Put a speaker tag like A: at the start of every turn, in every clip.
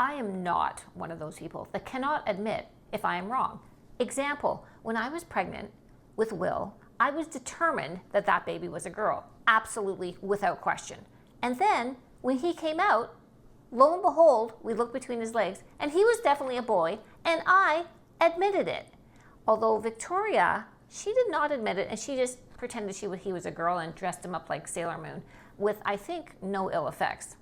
A: I am not one of those people that cannot admit if I am wrong. Example, when I was pregnant with Will, I was determined that that baby was a girl, absolutely without question. And then when he came out, lo and behold, we looked between his legs and he was definitely a boy, and I admitted it. Although Victoria, she did not admit it, and she just pretended he was a girl and dressed him up like Sailor Moon with, I think, no ill effects.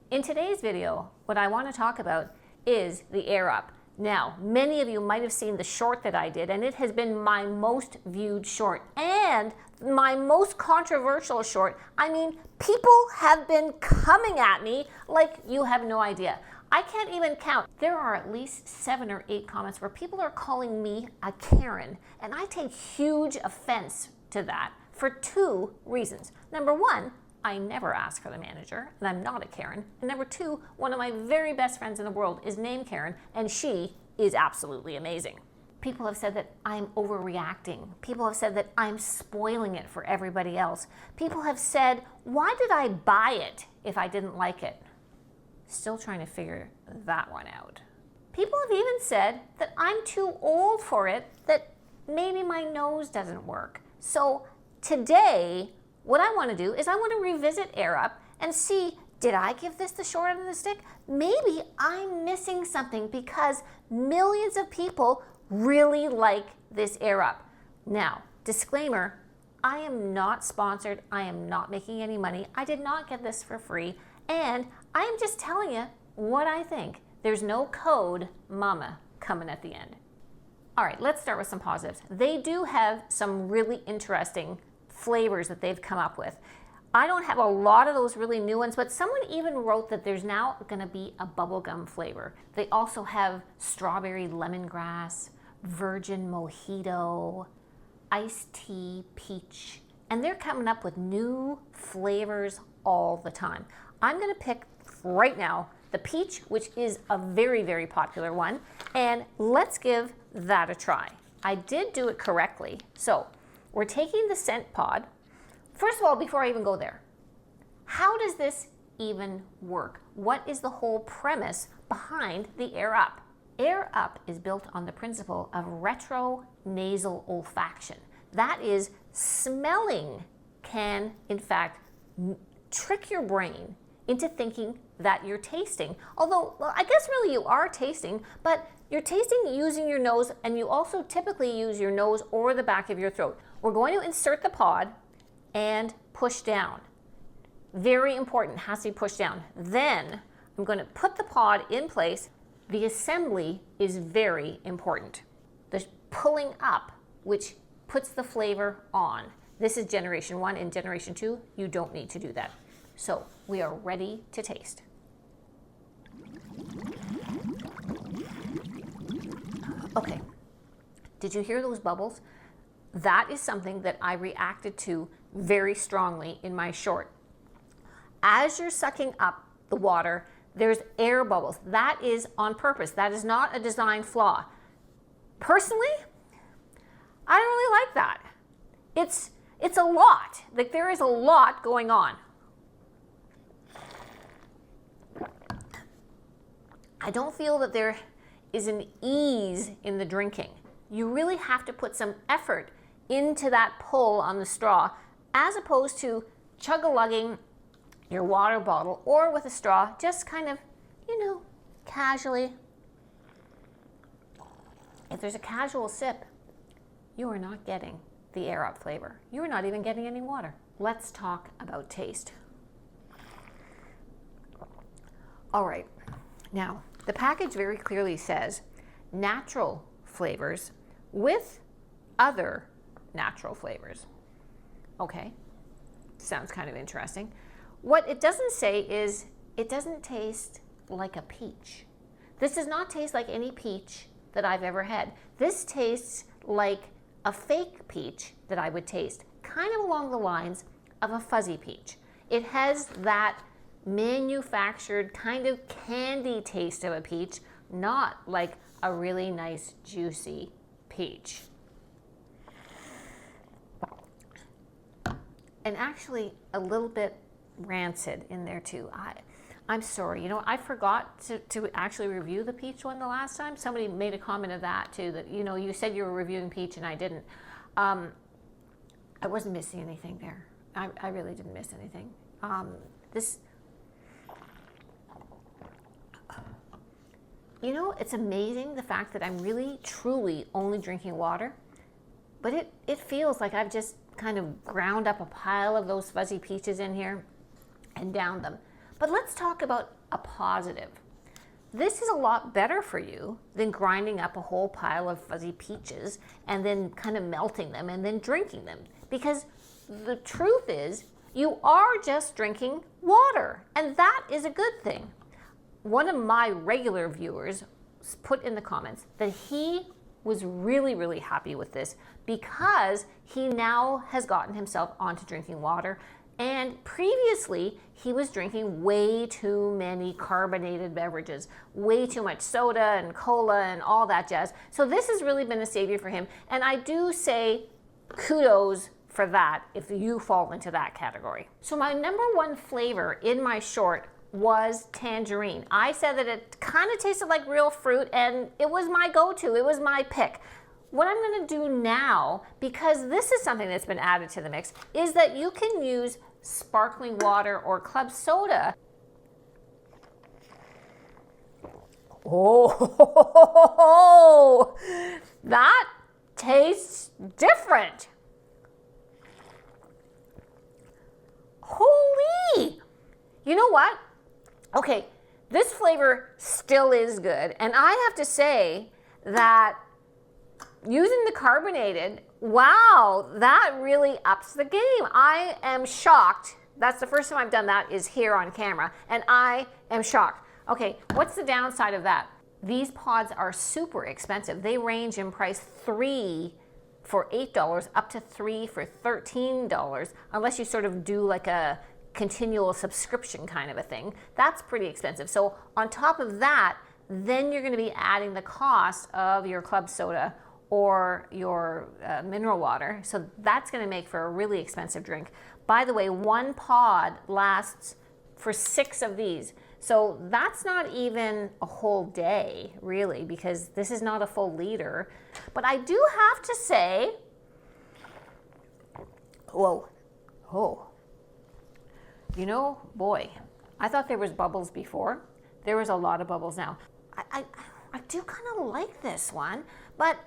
A: In today's video, what I want to talk about is the AirUp. Now, many of you might have seen the short that I did, and it has been my most viewed short and my most controversial short. I mean, people have been coming at me like you have no idea. I can't even count. There are at least 7 or 8 comments where people are calling me a Karen, and I take huge offense to that for 2 reasons. Number 1, I never ask for the manager, and I'm not a Karen. And number 2, one of my very best friends in the world is named Karen, and she is absolutely amazing. People have said that I'm overreacting. People have said that I'm spoiling it for everybody else. People have said, why did I buy it if I didn't like it? Still trying to figure that one out. People have even said that I'm too old for it, that maybe my nose doesn't work. So today, what I want to do is I want to revisit AirUp and see, did I give this the short end of the stick? Maybe I'm missing something because millions of people really like this AirUp. Now, disclaimer, I am not sponsored. I am not making any money. I did not get this for free. And I am just telling you what I think. There's no code mama coming at the end. All right, let's start with some positives. They do have some really interesting flavors that they've come up with. I don't have a lot of those really new ones, but someone even wrote that there's now gonna be a bubblegum flavor. They also have strawberry lemongrass, virgin mojito, iced tea peach, and they're coming up with new flavors all the time. I'm gonna pick right now the peach, which is a very, very popular one, and let's give that a try. I did do it correctly. So we're taking the scent pod. First of all, before I even go there, how does this even work? What is the whole premise behind the AirUp? AirUp is built on the principle of retronasal olfaction. That is, smelling can, in fact, trick your brain into thinking that you're tasting. Although, well, I guess really you are tasting, but you're tasting using your nose, and you also typically use your nose or the back of your throat. We're going to insert the pod and push down. Very important, has to be pushed down. Then I'm going to put the pod in place. The assembly is very important. The pulling up, which puts the flavor on. This is generation 1. In generation 2, you don't need to do that. So we are ready to taste. Okay, did you hear those bubbles? That is something that I reacted to very strongly in my short. As you're sucking up the water, there's air bubbles. That is on purpose. That is not a design flaw. Personally, I don't really like that. It's a lot. Like, there is a lot going on. I don't feel that there is an ease in the drinking. You really have to put some effort into that pull on the straw, as opposed to chug-a-lugging your water bottle or with a straw, just kind of, casually. If there's a casual sip, you are not getting the AirUp flavor. You are not even getting any water. Let's talk about taste. All right, now, the package very clearly says natural flavors with other natural flavors. Okay, sounds kind of interesting. What it doesn't say is it doesn't taste like a peach. This does not taste like any peach that I've ever had. This tastes like a fake peach that I would taste, kind of along the lines of a fuzzy peach. It has that manufactured kind of candy taste of a peach, not like a really nice juicy peach. And actually a little bit rancid in there too. I'm sorry, you know, I forgot to actually review the peach one the last time. Somebody made a comment of that too, that, you know, you said you were reviewing peach and I didn't. I wasn't missing anything there. I really didn't miss anything. You know, it's amazing the fact that I'm really, truly only drinking water, but it feels like I've just kind of ground up a pile of those fuzzy peaches in here and downed them. But let's talk about a positive. This is a lot better for you than grinding up a whole pile of fuzzy peaches and then kind of melting them and then drinking them. Because the truth is, you are just drinking water, and that is a good thing. One of my regular viewers put in the comments that he was really, really happy with this because he now has gotten himself onto drinking water. And previously, he was drinking way too many carbonated beverages, way too much soda and cola and all that jazz. So this has really been a savior for him. And I do say kudos for that if you fall into that category. So my number one flavor in my short was tangerine. I said that it kind of tasted like real fruit and it was my go-to, it was my pick. What I'm going to do now, because this is something that's been added to the mix, is that you can use sparkling water or club soda. Oh, that tastes different. Holy! You know what? Okay, this flavor still is good, and I have to say that using the carbonated, wow, that really ups the game. I am shocked. That's the first time I've done that is here on camera, and I am shocked. Okay, what's the downside of that? These pods are super expensive. They range in price 3 for $8 up to 3 for $13, unless you sort of do like a continual subscription kind of a thing. That's pretty expensive. So on top of that, then you're going to be adding the cost of your club soda or your mineral water. So that's going to make for a really expensive drink. By the way, one pod lasts for 6 of these. So that's not even a whole day, really, because this is not a full liter. But I do have to say, whoa, oh, you know, boy, I thought there was bubbles before. There was a lot of bubbles now. I do kind of like this one, but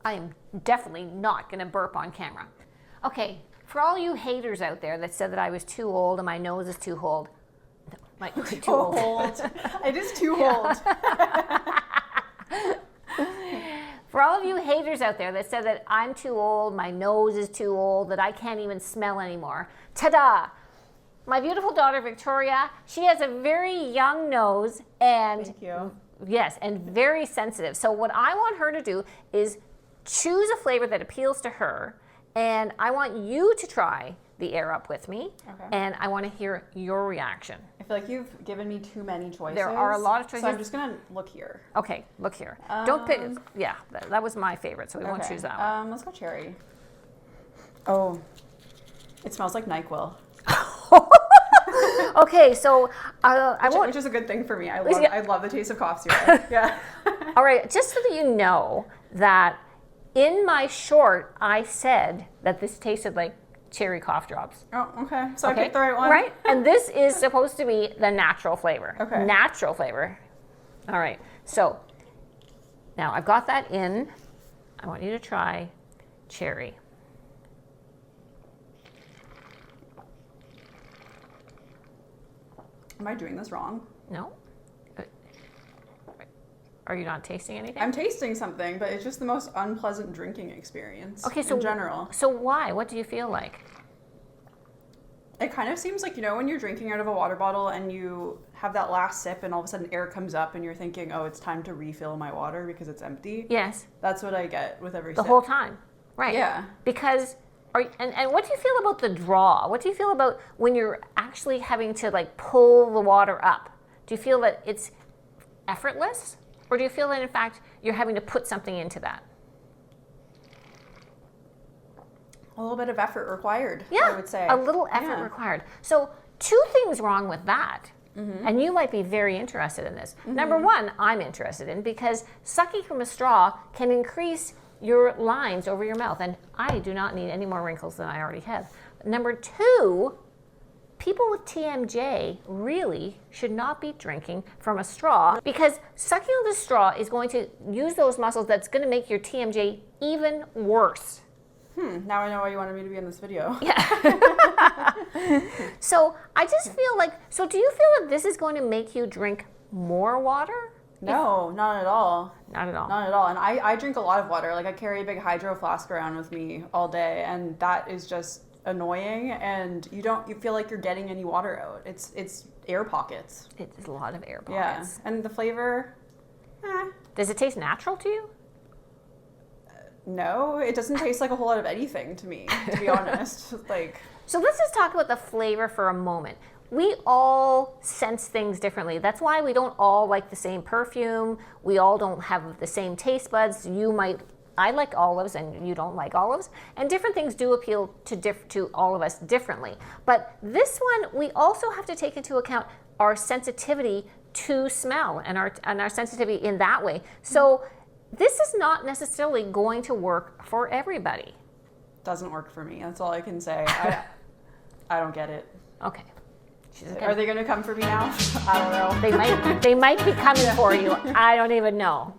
A: I am definitely not going to burp on camera. Okay, for all you haters out there that said that I was too old and my nose is too old. Too old.
B: It is too old.
A: For all of you haters out there that said that I'm too old, my nose is too old, that I can't even smell anymore, ta-da! My beautiful daughter Victoria, she has a very young nose and
B: Thank you.
A: Yes, and very sensitive. So what I want her to do is choose a flavor that appeals to her, and I want you to try the AirUp with me,
B: Okay.
A: and I want to hear your reaction.
B: I feel like you've given me too many choices.
A: There are a lot of choices.
B: So I'm just going to look here.
A: Okay, look here. Don't pick, yeah, that was my favorite, so we won't choose that one.
B: Let's go cherry. Oh, it smells like NyQuil.
A: Okay, so I want...
B: Which is a good thing for me. I love the taste of cough syrup. Yeah.
A: All right, just so that you know that in my short, I said that this tasted like cherry cough drops.
B: Oh, okay. So I picked the right one.
A: Right? And this is supposed to be the natural flavor.
B: Okay.
A: Natural flavor. All right. So now I've got that in. I want you to try cherry.
B: Am I doing this wrong?
A: No? Are you not tasting anything?
B: I'm tasting something, but it's just the most unpleasant drinking experience in general.
A: So why? What do you feel like?
B: It kind of seems like, you know, when you're drinking out of a water bottle and you have that last sip and all of a sudden air comes up and you're thinking, oh, it's time to refill my water because it's empty.
A: Yes.
B: That's what I get with every
A: The
B: sip.
A: whole time. Right.
B: Yeah.
A: Because, and what do you feel about the draw? What do you feel about when you're actually having to like pull the water up? Do you feel that it's effortless? Or do you feel that in fact you're having to put something into that?
B: A little bit of effort required,
A: Yeah,
B: I would say.
A: a little effort required. So 2 things wrong with that. And you might be very interested in this. Number one, I'm interested in because sucking from a straw can increase your lines over your mouth. And I do not need any more wrinkles than I already have. Number 2, people with TMJ really should not be drinking from a straw because sucking on the straw is going to use those muscles that's going to make your TMJ even worse.
B: Now I know why you wanted me to be in this video.
A: Yeah. So I just feel like, so do you feel that this is going to make you drink more water?
B: No, not at all.
A: Not at all.
B: Not at all. And I drink a lot of water. Like I carry a big hydro flask around with me all day, and that is just annoying. And you feel like you're getting any water out. It's air pockets.
A: It's a lot of air
B: Yeah.
A: pockets.
B: And the flavor,
A: Does it taste natural to you?
B: no, it doesn't taste like a whole lot of anything to me, to be honest. Like,
A: So let's just talk about the flavor for a moment. We all sense things differently. That's why we don't all like the same perfume. We all don't have the same taste buds. I like olives and you don't like olives. And different things do appeal to all of us differently. But this one, we also have to take into account our sensitivity to smell and our sensitivity in that way. So this is not necessarily going to work for everybody.
B: doesn't work for me. That's all I can say. I don't get it.
A: Okay.
B: Are they going to come for me now? I don't know.
A: They might be coming for you. I don't even know.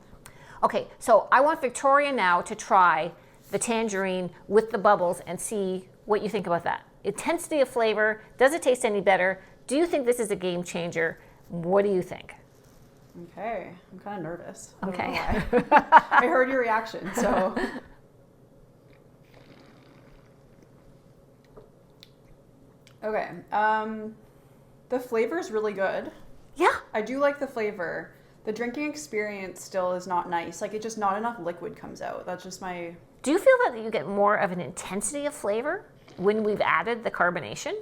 A: Okay, so I want Victoria now to try the tangerine with the bubbles and see what you think about that. Intensity of flavor, does it taste any better? Do you think this is a game changer? What do you think?
B: Okay, I'm kind of nervous. I don't
A: Okay.
B: know why. I heard your reaction, so. Okay, the flavor is really good.
A: Yeah.
B: I do like the flavor. The drinking experience still is not nice. Like, it's just not enough liquid comes out. That's just my...
A: Do you feel that you get more of an intensity of flavor when we've added the carbonation?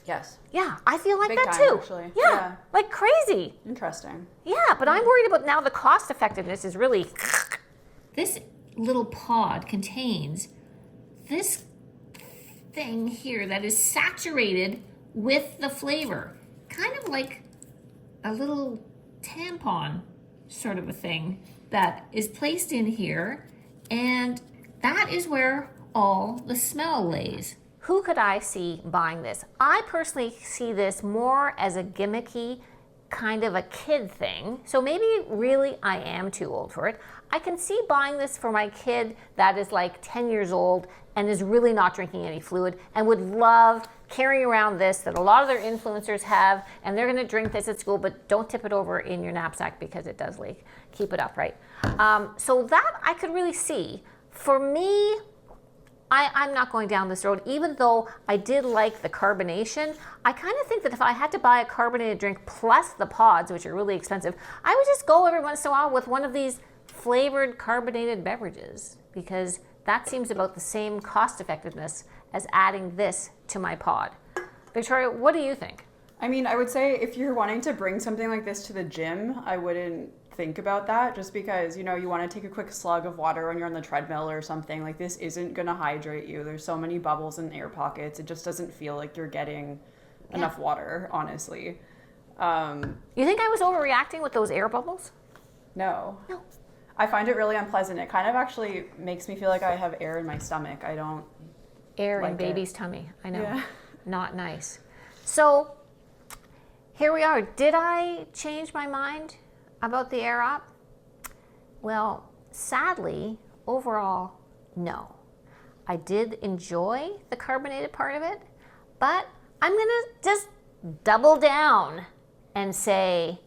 B: Yes.
A: Yeah, I feel like
B: Big
A: that
B: time,
A: too.
B: actually.
A: Yeah,
B: Yeah.
A: like crazy.
B: Interesting.
A: Yeah, but I'm worried about now the cost effectiveness is really... This little pod contains this thing here that is saturated with the flavor. Kind of like a little tampon sort of a thing that is placed in here, and that is where all the smell lays. Who could I see buying this? I personally see this more as a gimmicky kind of a kid thing. So maybe really I am too old for it. I can see buying this for my kid that is like 10 years old and is really not drinking any fluid and would love carrying around this that a lot of their influencers have, and they're going to drink this at school, but don't tip it over in your knapsack because it does leak. Keep it upright. So that I could really see. For me, I'm not going down this road, even though I did like the carbonation. I kind of think that if I had to buy a carbonated drink plus the pods, which are really expensive, I would just go every once in a while with one of these flavored carbonated beverages, because that seems about the same cost effectiveness as adding this to my pod. Victoria, what do you think?
B: I mean, I would say if you're wanting to bring something like this to the gym, I wouldn't think about that, just because, you know, you want to take a quick slug of water when you're on the treadmill or something. Like, this isn't going to hydrate you. There's so many bubbles and air pockets. It just doesn't feel like you're getting enough water, honestly.
A: You think I was overreacting with those air bubbles?
B: No.
A: No.
B: I find it really unpleasant. It kind of actually makes me feel like I have air in my stomach. I don't
A: Air in
B: like
A: baby's tummy. I know.
B: Yeah.
A: Not nice. So here we are. Did I change my mind about the AirUp? Well, sadly, overall, no. I did enjoy the carbonated part of it, but I'm going to just double down and say,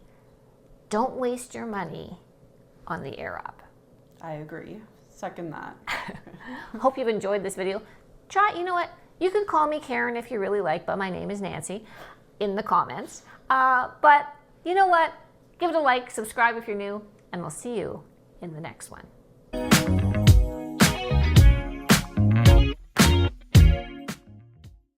A: don't waste your money on the AirUp.
B: I agree. Second that.
A: Hope you've enjoyed this video. You know what? You can call me Karen if you really like, but my name is Nancy in the comments. But you know what? Give it a like, subscribe if you're new, and we'll see you in the next one.